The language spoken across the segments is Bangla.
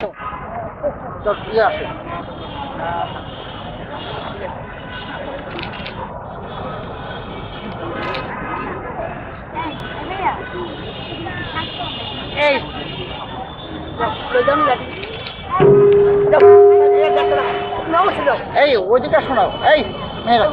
আসে এই ওইদিকে শোনাও এই মেয়েরা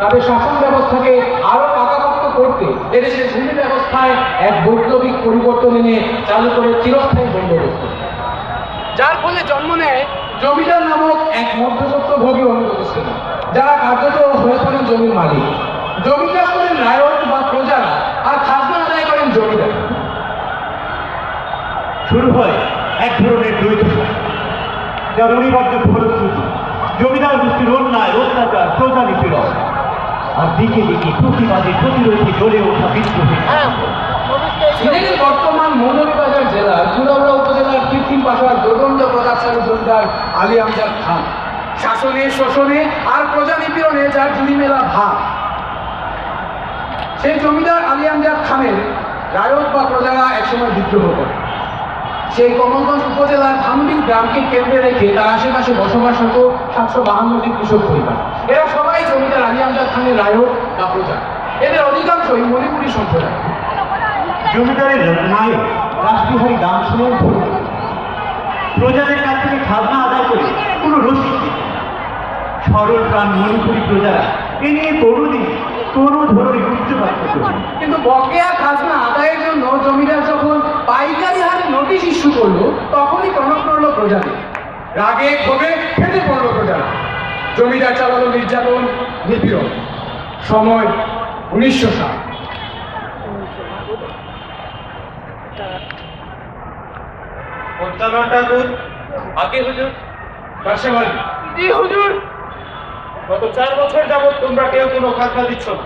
তাদের শাসন ব্যবস্থাকে আরো পাকাপোক্ত করতে এদেশের ভূমি ব্যবস্থায় এক বৈপ্লবিক পরিবর্তন এনে চালু করে চিরস্থায়ী বন্দোবস্ত, যার ফলে জন্ম নেয় জমিদার নামক এক মধ্যস্বত্বভোগী অনুপ্রতিষ্ঠান, যারা কার্যত হয়ে পড়েন জমির মালিক। জমিদার করেন রায়ত বা প্রজারা, আর খাজনা আদায় করেন জমিদার। শুরু হয় এক ধরনের দ্বৈত শাসন, যার অনিবার্য ফলশ্রুতি জমিদার গোষ্ঠীর অন্যায়, অত্যাচার, প্রজা নিপীড়ন, আর দিকে দিকে প্রতিবাদী প্রতিরোধী গড়ে ওঠা বিদ্রোহী। বর্তমান মৌলভীবাজার জেলার চুরাউড়া উপজেলার কৃত্রিম পাশার দোদণ্ড প্রতাপশালী জমিদার আলী আমজাদ খান শাসনে, শোষণে আর প্রজা নিপীড়নে যার জুড়ি মেলা ভাব, সেই জমিদার আলী আমজাদ খানের রায়ত বা প্রজারা একসময় বিদ্রোহ করে। সেই কমলগঞ্জ উপজেলার ধামবিল গ্রামকে কেন্দ্রে রেখে তার আশেপাশে বসবাসরত 752টি কৃষক পরিবার। এরা সবাই জমিদার আলী আমজাদ খানের রায়ত বা প্রজা। এদের অধিকাংশই মণিপুরী সম্প্রদায়। জমিদারের মায়ের রাসবিহারী দাম শুনেন প্রজাদের কাছ থেকে খাজনা আদায় করে কোনো রসিদ নেই। সরল প্রাণ মণিপুরী প্রজারা এ নিয়ে কোনোদিন কোনো ধরনের উচ্চপাত করে। কিন্তু বকেয়া খাজনা আদায়ের জন্য জমিদার যখন পাইকারি হারে নোটিশ ইস্যু করলো, তখনই টনক নড়ল প্রজাদের। রাগে ক্ষোভে ফেটে পড়ল প্রজারা। জমিদার চালালো নির্যাতন, নিপীড়ন। সময় 1900 সাল। গত 4 বছর যাবৎ তোমরা কেউ কোনো খাজনা দিচ্ছ না।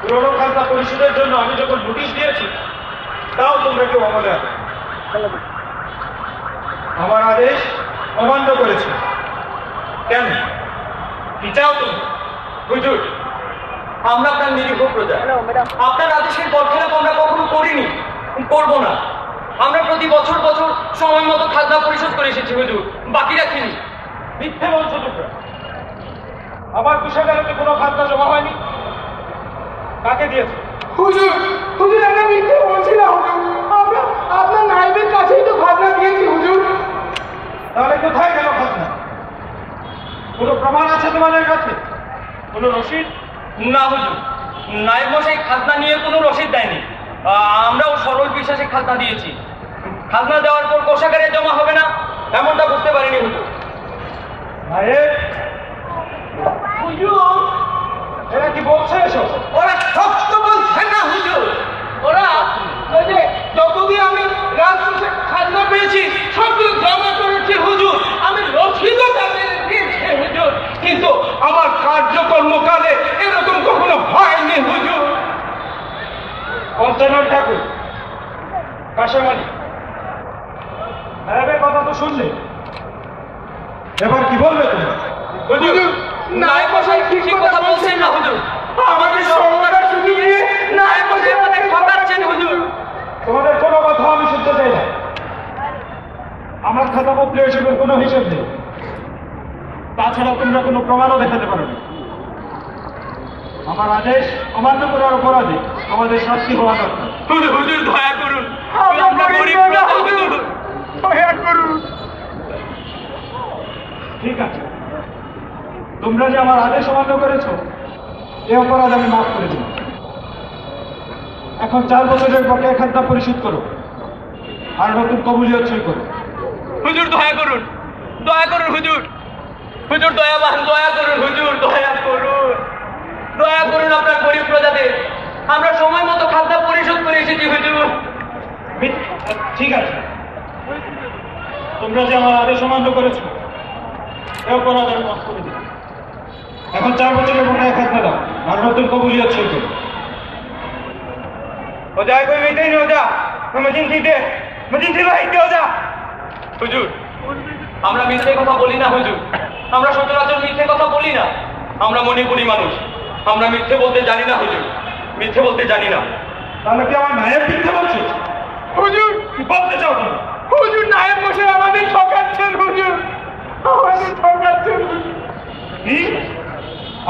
পুরনো খাজনা পরিশোধের জন্য আমি যখন নোটিশ দিয়েছি, তাও তোমরা কেউ আমলে আনো। আমার আদেশ অমান্য করেছে। কেন? কি চাও তুমি? হুজুর, আমরা আপনার নিরীহ প্রজা। আপনার আদেশের বরখেলাপ আমরা কখনো করিনি, করবো না। আমরা প্রতি বছর বছর সময় মতো খাজনা পরিশোধ করে এসেছি হুজুর, বাকি রাখিনি। মিথ্যে বলছো তোমরা। আমার কোষাগারে কোনো খাজনা জমা হয়নি। কাকে দিয়েছে? হুজুর, হুজুর আমরা মিথ্যে বলছি না হুজুর। আমরা আপনার নায়েবের কাছেই তো খাজনা দিয়েছি হুজুর। তাহলে কোথায় গেল খাজনা? কোনো প্রমাণ আছে তোমাদের কাছে? কোনো রসিদ? না হুজুর, নায়েব মশাই খাজনা নিয়ে কোনো রসিদ দেয়নি। আমরাও সরল বিশ্বাসে খাজনা দিয়েছি। খাজনা দেওয়ার পর কোষাগারে জমা হবে না এমনটা বুঝতে পারিনি হুজুর। এরা কি বলছে এসব? ওরা সত্য বলছে না হুজুর। ওরা যতদিন আমি রাজকোষে খাজনা পেয়েছি সবগুলো জমা করেছি হুজুর। আমি রসিদও তাদের দিয়েছি হুজুর, কিন্তু আমার কার্যকর্মকালে এরকম কখনো হয়নি হুজুর। কনস্টেবল ঠাকুর, কাশেম আলী, সাহেবের কথা তো শুনলে, এবার কি বলবে তুমি? হুজুর, নায়েব মশাই ঠিক কথা বলছেন না হুজুর। আমাদের সংবাদটা শুধু নিয়ে নায়েব মশাই আমাদের ঠকাচ্ছেন হুজুর। তোমাদের কোনো কথা আমি শুনতে চাই না। আমার খাতাপত্রে এসবের কোনো হিসেব নেই। তাছাড়া তোমরা কোনো প্রমাণও দেখাতে পারো না। আমার আদেশ অমান্য করার অপরাধে আমাদের শাস্তি হওয়া দরকার। হুজুর দয়া করুন, আমরা গরিব প্রজা হুজুর, দয়া করুন। ঠিক আছে, তোমরা যে আমার আদেশ অমান্য করেছো এ অপরাধ আমি মাফ করে দিলাম। এখন 4 বছরের বকেয়া খাজনা পরিশোধ করো আর নতুন কবুলিয়ত সই করো। হুজুর দয়া করুন, দয়া করুন হুজুর। হুজুর দয়াবান, দয়া করুন হুজুর, দয়া করুন, দয়া করুন আপনার গরিব প্রজাদের। আমরা সময় মতো খাজনা পরিশোধ করে এসেছি হুজুর। ঠিক আছে, তোমরা যে আমার আদেশ অমান্য করেছো এ অপরাধ আমি মাফ করে দিলাম। এখন 4 বছরের বকেয়া খাজনা দাও আর নতুন কবুলিয়ত সই করো। हो जाए कोई मिलते ही नहीं हो जा, मैं मजीन थी भाई हो जा। হুজুর, আমরা মিথ্যে কথা বলি না হুজুর। আমরা সচরাচর মিথ্যে কথা বলি না। আমরা মণিপুরি মানুষ, আমরা মিথ্যে বলতে জানি না হুজুর, মিথ্যে বলতে জানি না। তাহলে কি আমার নায়েব মিথ্যে বলছিস? হুজুর কি বলতে চাও তুমি? হুজুর নায়েব মশাই আমাদের ঠকাচ্ছেন হুজুর, আমাদের ঠকাচ্ছেন। কি?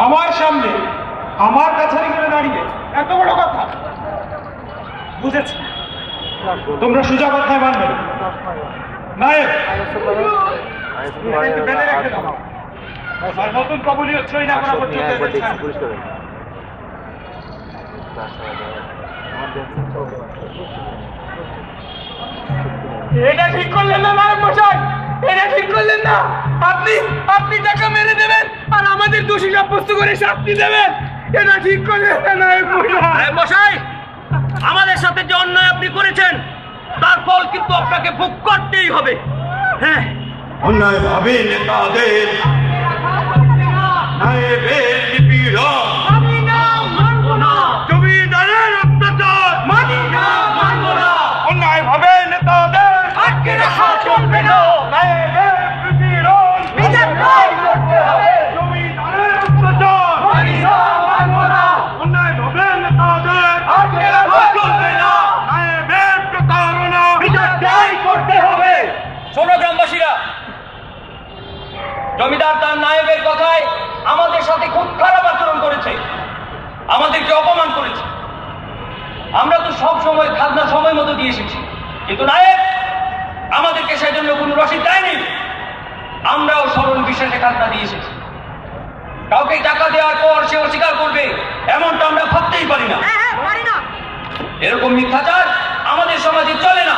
আমার সামনে আমার কাছারি করে দাঁড়িয়ে এত বড় কথা? বুঝেছি, তোমরা সোজা কথায় মানবে না। নায়েব, বেঁধে রেখে দাও আর নতুন কবুলিয়ত সই না করা পর্যন্ত এদের ছাড়বে না। এটা ঠিক করলেন না নায়েব মশাই, এটা ঠিক করলেন না। আপনি টাকা মেরে দেবেন আর আমাদের দোষী সাব্যস্ত করে শাস্তি দেবেন, এটা ঠিক করলেন না নায়েব মশাই। নায়েব মশাই, আমাদের সাথে যে অন্যায় আপনি করেছেন তার ফল কিন্তু আপনাকে ভোগ করতেই হবে। হ্যাঁ, অন্যায় ভাবে নেতাদের নায়েবের নিপীড়ন, আমি না মানব না। জমিদারের অত্যাচার, মানি না, মানব না। অন্যায় ভাবে নেতাদের আটকে রাখা চলবে না। নায়েবের নিপীড়ন, বিচার রায় করতে হবে। জমিদারের অত্যাচার, মানি না, মানব না। অন্যায় ভাবে নেতাদের আটকে রাখা চলবে না। নায়েবের প্রতারণা, বিচার রায় করতে হবে। শোনো গ্রামবাসীরা, জমিদার তার নায়েবের কথায় আমাদের সাথে খুব খারাপ আচরণ করেছে, আমাদেরকে অপমান করেছে। আমরা তো সব সময় খাজনা সময় মতো দিয়ে এসেছি, কিন্তু নায়েব আমাদেরকে সেজন্য কোনো রসিদ দেয়নি। আমরাও সরল বিশ্বাসে খাজনা দিয়ে এসেছি। কাউকে টাকা দেওয়ার পর সে অস্বীকার করবে এমনটা আমরা ভাবতেই পারি না। এরকম মিথ্যাচার আমাদের সমাজে চলে না।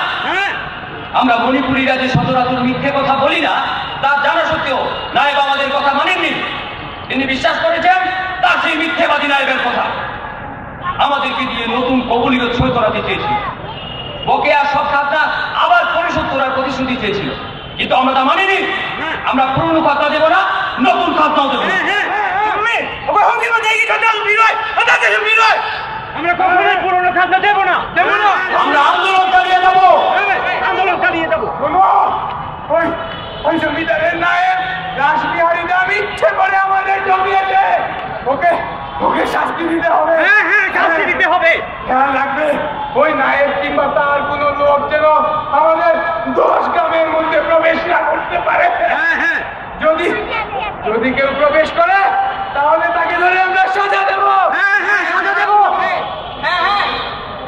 আমরা মণিপুরীরা যে সচরাচর মিথ্যে কথা বলি না তা জানা সত্ত্বেও নায়েব আমাদের কথা মানেননি। তিনি বিশ্বাস করেছেন তার সেই মিথ্যেবাদী নায়েবের কথা। আমাদেরকে দিয়ে নতুন কবুলিয়ত সই করাতে চেয়েছিল, বকেয়া সব খাজনা আবার পরিশোধ করার প্রতিশ্রুতি চেয়েছিল, কিন্তু আমরা তা মানিনি। আমরা পুরনো খাজনা দেবো না, নতুন খাজনাও দেবো না। আমরা কখনোই পুরনো খাজনা দেব না। আমরা আন্দোলন চালিয়ে যাবো। আন্দোলন চালিয়ে যাবো। ওই জমিদারের নায়েব রাসবিহারী দা মিথ্যে করে আমাদের জমিয়েছে। ওকে শাস্তি দিতে হবে। শাস্তি দিতে হবে। খেয়াল রাখবে ওই নায়েব কিংবা তার কোনো লোক যেন আমাদের 10 গ্রামের মধ্যে প্রবেশ না করতে পারে। যদি কেউ প্রবেশ করে তাহলে তাকে ধরে আমরা সাজা দেব। সাজা দেব।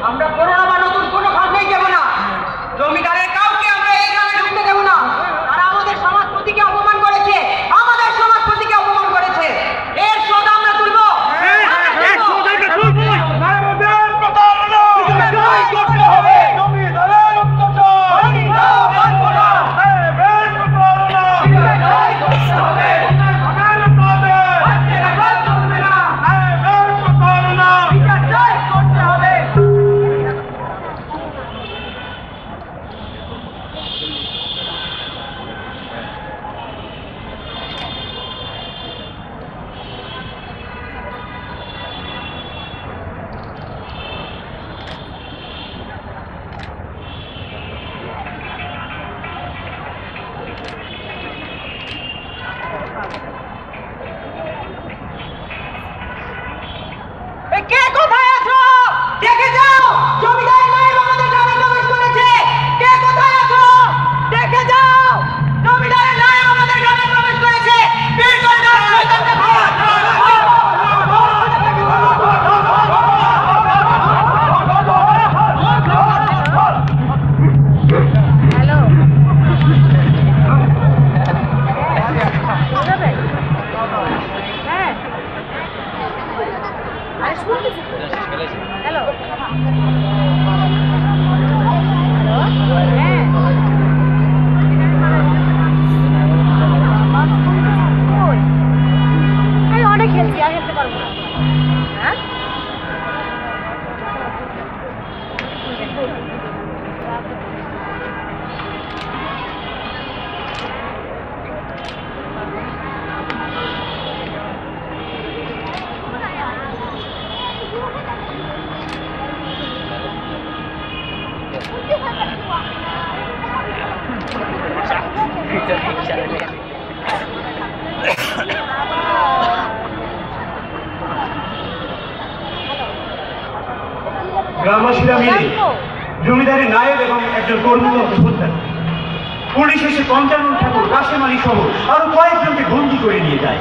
আমরা করোনা বা নতুন কোনো খাজনাই দেব না। জমিদারের কাউকে আমরা এই গ্রামে ঢুকতে দেব না। আর আমাদের সমাজপতিকে অপমান করেছে, আমাদের সমাজপতিকে অপমান করেছে, এর শোধ আমরা তুলব। গ্রামবাসীরা মিলে জমিদারের নায়েব এবং একজন কর্মীকে হত্যা করে। পুলিশ এসে পঞ্চানন ঠাকুর, কাশেম আলী সহ আরো কয়েকজনকে বন্দী করে নিয়ে যায়।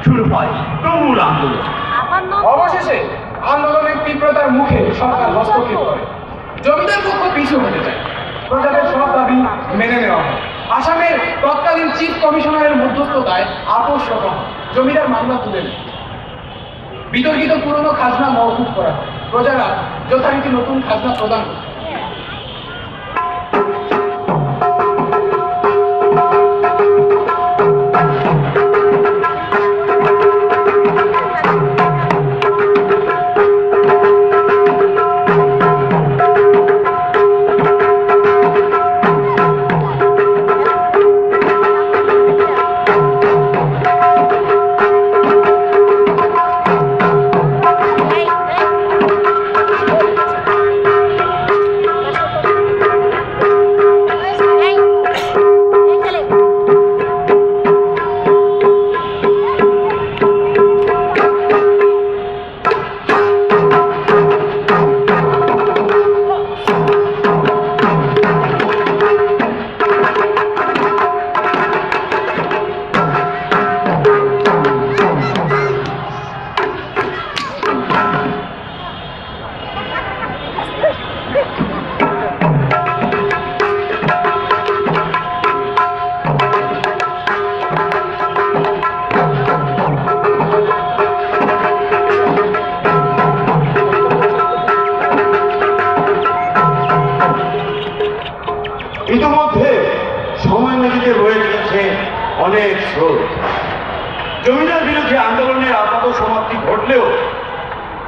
শুরু হয় তুমুল আন্দোলন। অবশেষে আন্দোলনের তীব্রতার মুখে সরকার হস্তক্ষেপ করে। জমিদার পক্ষ পিছু হতে চায়। প্রজাদের সব দাবি মেনে নেওয়া হয়। আসামের তৎকালীন চিফ কমিশনারের মধ্যস্থতায় আপোষ করা হয়। জমিদার মামলা তুলে নেয়। বিতর্কিত পুরনো খাজনা মওকুফ করা হয়। প্রজারা যথারীতি নতুন খাজনা প্রদান করে। ইতিমধ্যে সময় নদীতে বয়ে গেছে অনেক স্রোত। জমিদার বিরুদ্ধে আন্দোলনের আপাত সমাপ্তি ঘটলেও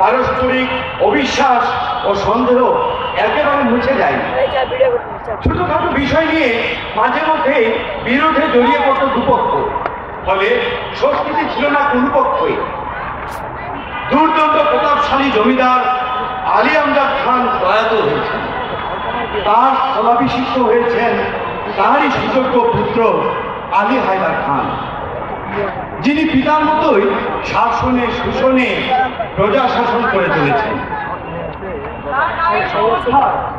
পারস্পরিক অবিশ্বাস ও সন্দেহ একেবারে মুছে যায়নি। ছোটখাটো বিষয় নিয়ে মাঝে মধ্যে বিরোধে জড়িয়ে পড়ত দুপক্ষ, ফলে স্বস্তিতে ছিল না কোনো পক্ষই। দুর্দান্ত প্রতাপশালী জমিদার আলী আমজাদ খান প্রয়াত হয়েছেন। তার স্থলাভিষিক্ত হয়েছেন তাহারই সুযোগ্য পুত্র আলী হায়দার খান, যিনি পিতার মতোই শাসনে শোষণে প্রজা শাসন করে চলেছেন।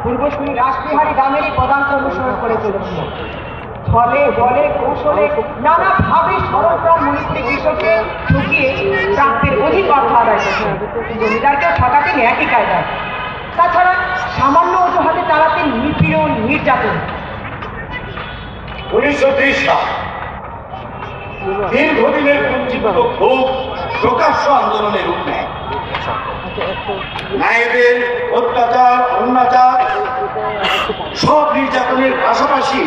পূর্বসূরি রাসবিহারী দামেরই পদাঙ্ক অনুসরণ করে চলেছিল। ছলে বলে কৌশলে নানাভাবে সরকার মৈত্রী কৃষককে ঠকিয়ে প্রাপ্তের অধিক অর্থ আদায় করছেন। জমিদারকে ঠকাতেন একই কায়দায়। তাছাড়া সামান্য অজুহাতে চালাতেন নিপীড়ন, নির্যাতন। 1930 সাল দীর্ঘদিনের পুঞ্জীভূত ক্ষোভ প্রকাশ্য আন্দোলনে রূপ নেয়। নায়েবের অত্যাচার, অন্যাচার, সব নির্যাতনের পাশাপাশি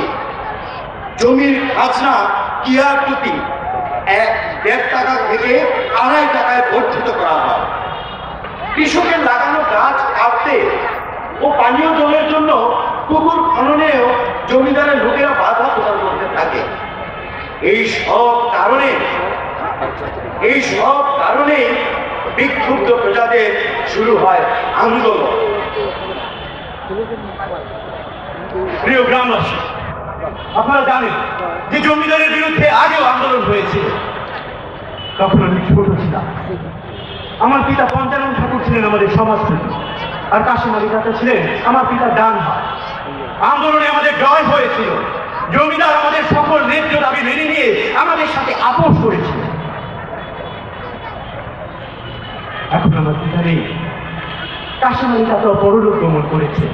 জমির খাজনা কিয়ার প্রতি 1.5 টাকা থেকে 2.5 টাকায় বর্ধিত করা হয়। কৃষকের লাগানো গাছ কাটতে ও পানীয় জলের জন্য পুকুর খননেও জমিদারের লোকেরা বাধা প্রদান করতে থাকে। এই সব কারণে বিক্ষুব্ধ প্রজাদের শুরু হয় আন্দোলন। প্রিয় গ্রামবাসী, আপনারা জানেন যে জমিদারের বিরুদ্ধে আগেও আন্দোলন হয়েছিল। তখন আমি ছোট ছিলাম। আমার পিতা পঞ্চানন ঠাকুর ছিলেন আমাদের সমাজসেবী, আর কাশেম আলী কাকা ছিলেন আমার পিতার ডান হাত। আন্দোলনে আমাদের জয় হয়েছিল। জমিদার আমাদের সকল ন্যায্য দাবি মেনে নিয়ে আমাদের সাথে আপোষ করেছিল। এখন আমার পিতা নেই, কাশেম আলী কাকা পরলোক গমন করেছে।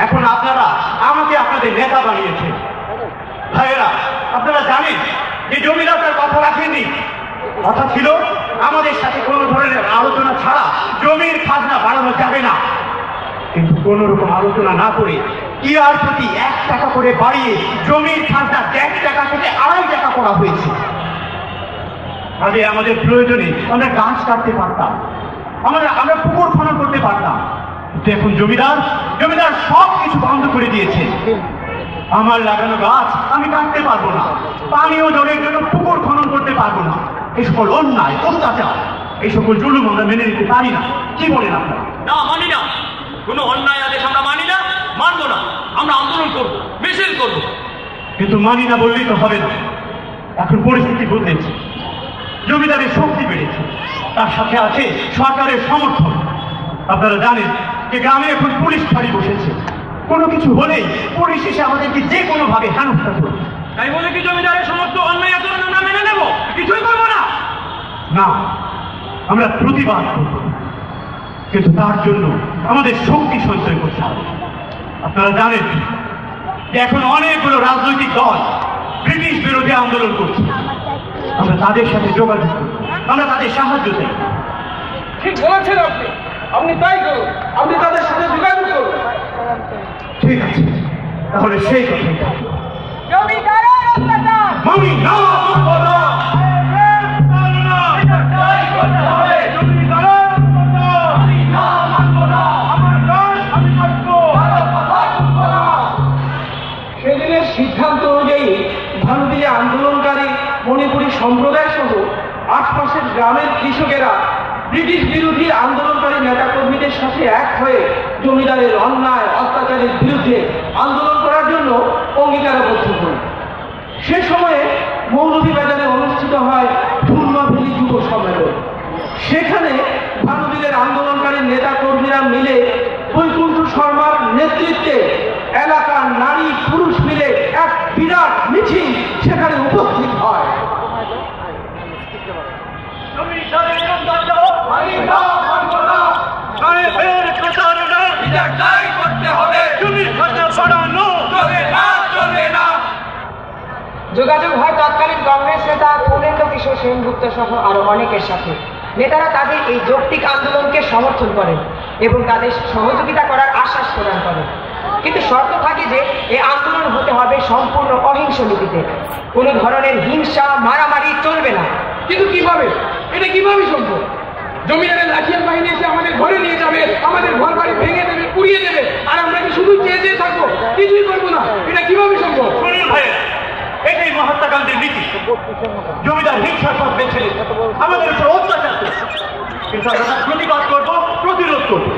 এখন আপনারা আমাকে আপনাদের নেতা বানিয়েছেন। ভাইয়েরা, আপনারা জানেন যে জমিদার তার কথা রাখেননি। কথা ছিল আমাদের সাথে কোনো ধরনের আলোচনা ছাড়া জমির খাজনা বাড়ানো যাবে না। কিন্তু কোন রকম আলোচনা না করে কিয়ার প্রতি 1 টাকা করে বাড়িয়ে জমির খাজনা 1.5 টাকা থেকে 2.5 টাকা করা হয়েছে। আগে আমাদের প্রয়োজনে আমরা গাছ কাটতে পারতাম, আমরা পুকুর খনন করতে পারতাম, এখন জমিদার সব কিছু বন্ধ করে দিয়েছে। আমার লাগানো গাছ আমি কাটতে পারবো না, পানীয় জলের জন্য পুকুর খনন করতে পারবো না। এই সকল অন্যায় অত্যাচার, এই সকল জুলুম আমরা মেনে নিতে পারি না। কি বলেন আপনারা? না, মানি না। কোনো অন্যায় আদেশ আমরা মানি না, মানবো না। আমরা আন্দোলন করবো, মিছিল করবো। কিন্তু মানি না বললেই তো হবে না। এখন পরিস্থিতি বদলেছে, জমিদারের শক্তি বেড়েছে, তার সাথে আছে সরকারের সমর্থন। আপনারা জানেন যে গ্রামে এখন পুলিশ ফাঁড়ি বসেছে। কোনো কিছু হলেই পুলিশ এসে আমাদেরকে যে কোনো ভাবে হেনস্থা করবে। তাই বলে কি জমিদারের সমস্ত অন্যায় আচরণ আমরা মেনে নেব? কিছুই করবো না। না, আমরা প্রতিবাদ করব, কিন্তু তার জন্য আমাদের শক্তি সঞ্চয় করতে হবে। আপনারা জানেন যে এখন অনেকগুলো রাজনৈতিক দল ব্রিটিশ বিরোধী আন্দোলন করছে। আমরা তাদের সাথে যোগাযোগ করব, আমরা তাদের সাহায্য চাই। ঠিক বলেছেন আপনি, আপনি তাই করুন, আপনি তাদের সাথে যোগাযোগ করুন। ঠিক আছে, তাহলে সেই কথাই থাকলো। জমিদারের অত্যাচার মানি না, মানবো না। সেদিনের সিদ্ধান্ত অনুযায়ী ভারতীয় আন্দোলনকারী মণিপুরী সম্প্রদায় সহ আশপাশের গ্রামের কৃষকেরা ব্রিটিশ বিরোধী আন্দোলনকারী নেতাকর্মীদের সাথে এক হয়ে জমিদারের অন্যায় অত্যাচারের বিরুদ্ধে আন্দোলন করার জন্য অঙ্গীকারবদ্ধ হন। সে সময়ে মৌলভীবাজারে অনুষ্ঠিত হয় ধুরমাভেলী যুব সম্মেলন। সেখানে ভারতীয় আন্দোলনকারী নেতাকর্মীরা মিলে বৈকুণ্ঠ শর্মার নেতৃত্বে এলাকার নারী পুরুষ মিলে এক বিরাট মিছিল সেখানে উপস্থিত হয়। যোগাযোগ হয় তৎকালীন কংগ্রেস নেতা পূর্ণেন্দ্র কিশোর সেনগুপ্ত সহ আরো অনেকের সাথে। নেতারা তাদের এই যৌক্তিক আন্দোলনকে সমর্থন করেন এবং তাদের সহযোগিতা করার আশ্বাস প্রদান করেন। কিন্তু শর্ত থাকে যে এই আন্দোলন হতে হবে সম্পূর্ণ অহিংস নীতিতে, কোনো ধরনের হিংসা মারামারি চলবে না। কিন্তু কিভাবে, এটা কিভাবে সম্ভব? জমিদারের লাঠিয়াল বাহিনী এসে আমাদের ঘরে নিয়ে যাবে, আমাদের ঘর বাড়ি ভেঙে দেবে, পুড়িয়ে দেবে, আর আমরা কি শুধু চেয়ে চেয়ে থাকবো, কিছুই করবো না? এটা কিভাবে সম্ভব? শুনুন ভাইয়েরা, এটাই মহাত্মা গান্ধীর নীতি। জমিদার হিংসার পথ বেছে নিয়ে আমাদের উপর অত্যাচার করছে, কিন্তু আমরা তার প্রতিবাদ করবো, প্রতিরোধ করবো।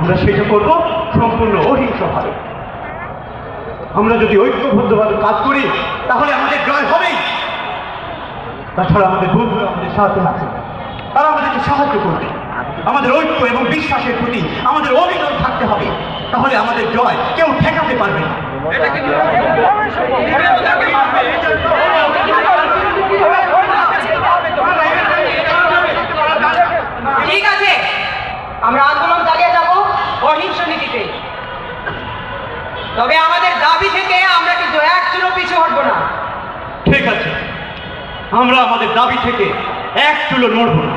আমরা সেটা করবো সম্পূর্ণ অহিংসভাবে। আমরা যদি ঐক্যবদ্ধভাবে কাজ করি তাহলে আমাদের জয় হবেই। তাছাড়া আমাদের বন্ধুরা আমাদের সাথে আছে, তারা আমাদেরকে সাহায্য করবে। আমাদের ঐক্য এবং বিশ্বাসের প্রতি আমাদের অবিচল থাকতে হবে, তাহলে আমাদের জয় কেউ ঠেকাতে পারবে না। ঠিক আছে, আমরা আন্দোলন চালিয়ে যাব অহিংস নীতিতে। তবে আমাদের দাবি থেকে আমরা কিন্তু এক চুলো পিছু হটবো না। ঠিক আছে, আমরা আমাদের দাবি থেকে এক চুলো নড়ব না।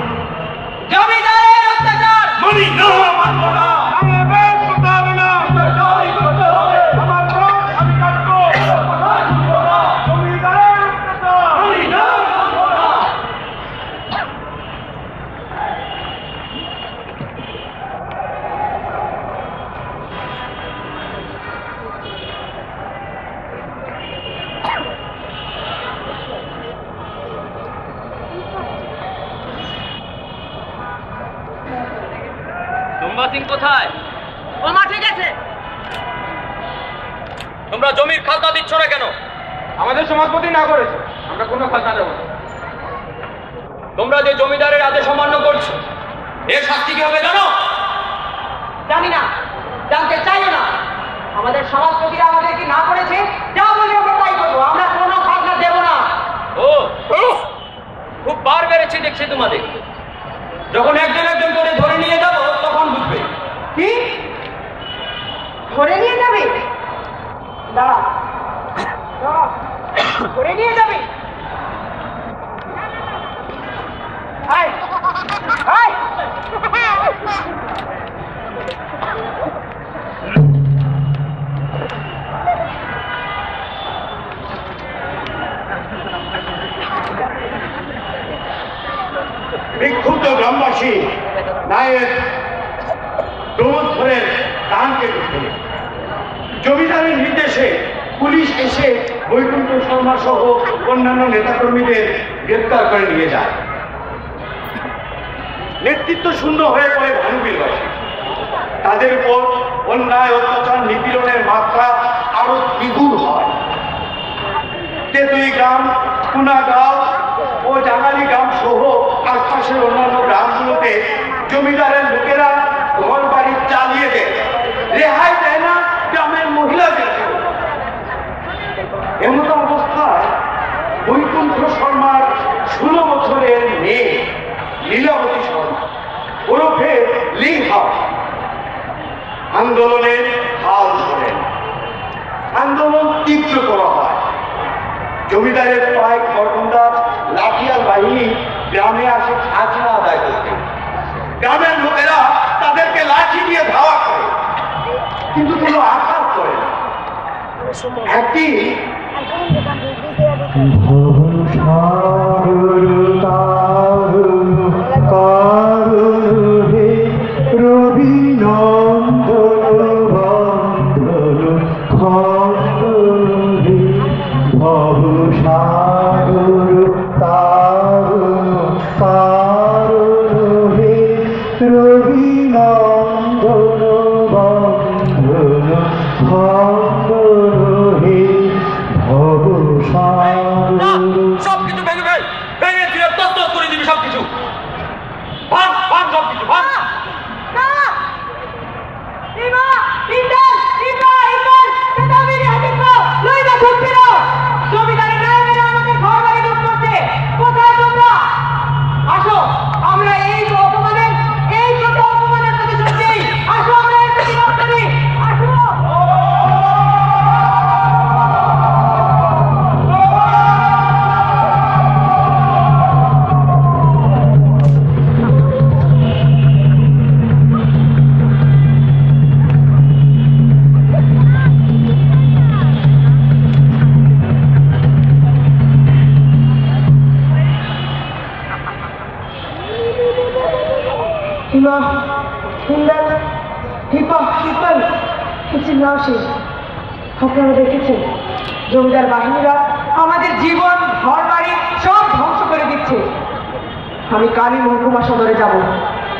জমিদারের অত্যাচার মানি না, মানবো না। কোথায়? ও মা ঠিক আছে। তোমরা জমির খাজনা দিচ্ছ না কেন? আমাদের সমাজপতি না করেছে, আমরা কোনো খাজনা দেবো না। তোমরা যে জমিদারের আদেশ অমান্য করছো, এর শাস্তি কি হবে জানো? জানি না, জানতে চাইও না। আমাদের সমাজপতিরা আমাদেরকে না করেছে, যা বলি আমরা তাই করবো। আমরা কোনো খাজনা দেব না। ও, খুব বার বেড়েছে দেখছি তোমাদের। যখন একজন একজন করে ধরে নিয়ে যাবো তখন বুঝবে। কি ধরে নিয়ে যাবে? দাঁড়া, ধরে নিয়ে যাবে? আয় আয়। বিক্ষুব্ধ গ্রামবাসী নায়েক প্রমোদপুরের কান কেটে ফেলে। জমিদারের নির্দেশে পুলিশ এসে বৈকুণ্ঠ শর্মা সহ অন্যান্য নেতাকর্মীদের গ্রেপ্তার করে নিয়ে যায়। নেতৃত্ব শূন্য হয়ে পড়ে ভানুবিলবাসী। তাদের উপর অন্যায় অত্যাচার নিপীড়নের মাত্রা আরো দ্বিগুণ হয়। তেতুই গ্রাম, কুনাগাঁও ও জাঙ্গালি গ্রাম সহ আশপাশের অন্যান্য গ্রামগুলোতে জমিদারের লোকেরা ঘর বাড়ি চালিয়ে দেয়, রেহাই দেয় না গ্রামের মহিলাদের। এমন অবস্থায় বৈকুণ্ঠ শর্মার 16 বছরের মেয়ে লীলাবতী শর্মা ওরফে লিংহা আন্দোলনের হাল ধরেন। আন্দোলন তীব্র করা হয়। জমিদারের কয়েক ঘটনার লাঠিয়াল বাহিনী গ্রামে আসে খাজনা আদায় করতে। গ্রামের লোকেরা তাদেরকে লাঠি দিয়ে ধাওয়া করে, কিন্তু কোনো আঘাত করে না। একদিন সবকিছু ভেঙে দিয়ে তত্ত্ব করে দিবি। সবকিছু ভাঙ ভাঙ, সবকিছু ভাঙ। আসো আমরা এই অপমানের সাথে সাথে আসো আমরা একটু বিরোধ করি। আসো আপনারা দেখেছেন জমিদার বাহিনীরা আমাদের জীবন ঘর বাড়ি সব ধ্বংস করে দিচ্ছে। আমি কালী মহকুমা সদরে যাব।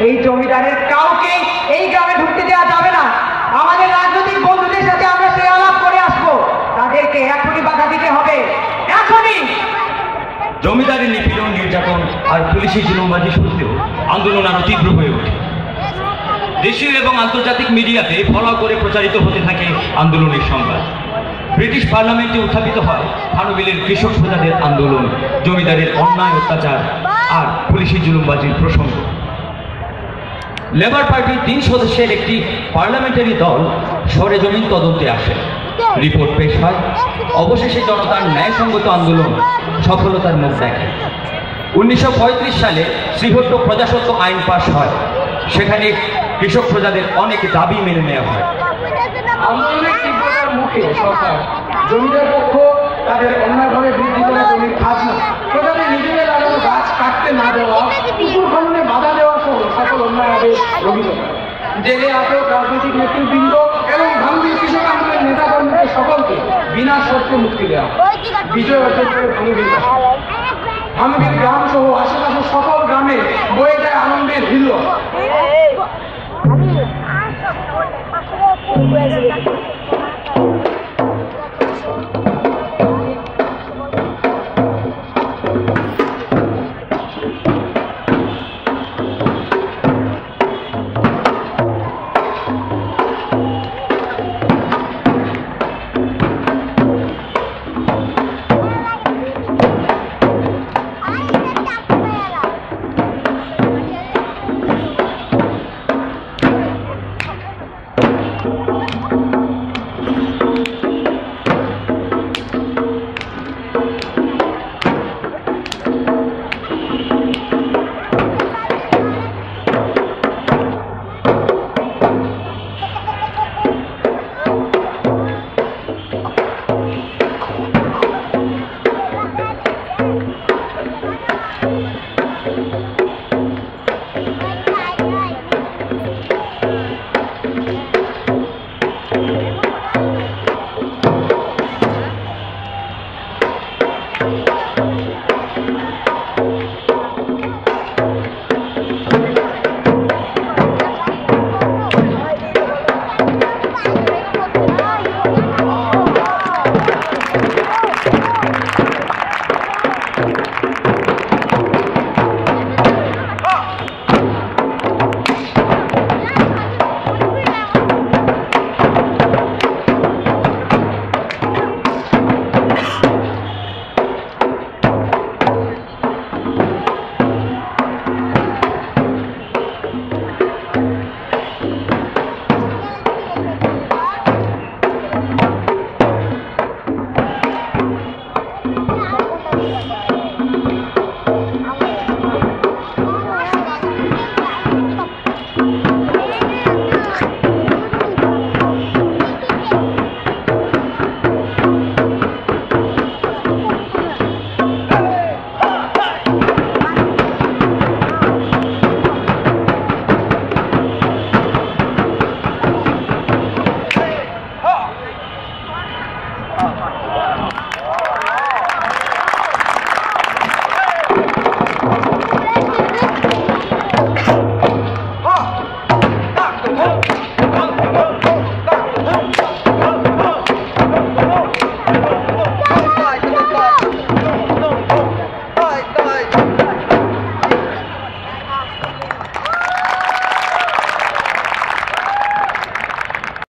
এই জমিদারের কাউকে এই গ্রামে ঢুকতে দেওয়া যাবে না। আমাদের রাজনৈতিক বন্ধুদের সাথে আমরা সে আলাপ করে আসবো। তাদেরকে এখনই বাধা দিতে হবে, এখনই। জমিদারের নিপীড়ন, নির্যাতন আর পুলিশি জুলুমবাজি সত্ত্বেও আন্দোলন আরো তীব্র হয়ে ওঠে। দেশীয় এবং আন্তর্জাতিক মিডিয়াতে ফলো করে প্রচারিত হতে থাকে আন্দোলনের সংবাদ। ব্রিটিশ পার্লামেন্টে উত্থাপিত হয় ভানুবিলের কৃষক প্রজাদের আন্দোলন, জমিদারের অন্যায় অত্যাচার আর পুলিশি জুলুমবাজির প্রসঙ্গ। লেবার পার্টির 3 সদস্যের একটি পার্লামেন্টারি দল সরেজমিন তদন্তে আসে। রিপোর্ট পেশ হয়। অবশেষে জনতার ন্যায়সঙ্গত আন্দোলন সফলতার মুখ দেখে। 1935 সালে শ্রীহট্ট প্রজাস্বত্ব আইন পাশ হয়। সেখানে কৃষক প্রজাদের অনেক দাবি মেনে নেওয়া হয়। আন্দোলনের তীব্রতার মুখে সরকার জমিদার পক্ষ তাদের অন্যায়ভাবে বৃদ্ধি করা জমির খাজনা, প্রজাদের নিজেদের লাগানো গাছ কাটতে না দেওয়া, পুকুর খননে বাধা দেওয়া সহ সকল অন্যায় অভিযোগ। জেলে আটক রাজনৈতিক নেতৃবৃন্দ এবং ভানুবিল কৃষক আন্দোলনের নেতাকর্মীদের সকলকে বিনা শর্তে মুক্তি দেওয়া। বিজয় অর্জন করে ভানুবিল গ্রাম সহ আশেপাশের সকল গ্রামে বয়ে যায় আনন্দের হিল্লোড়।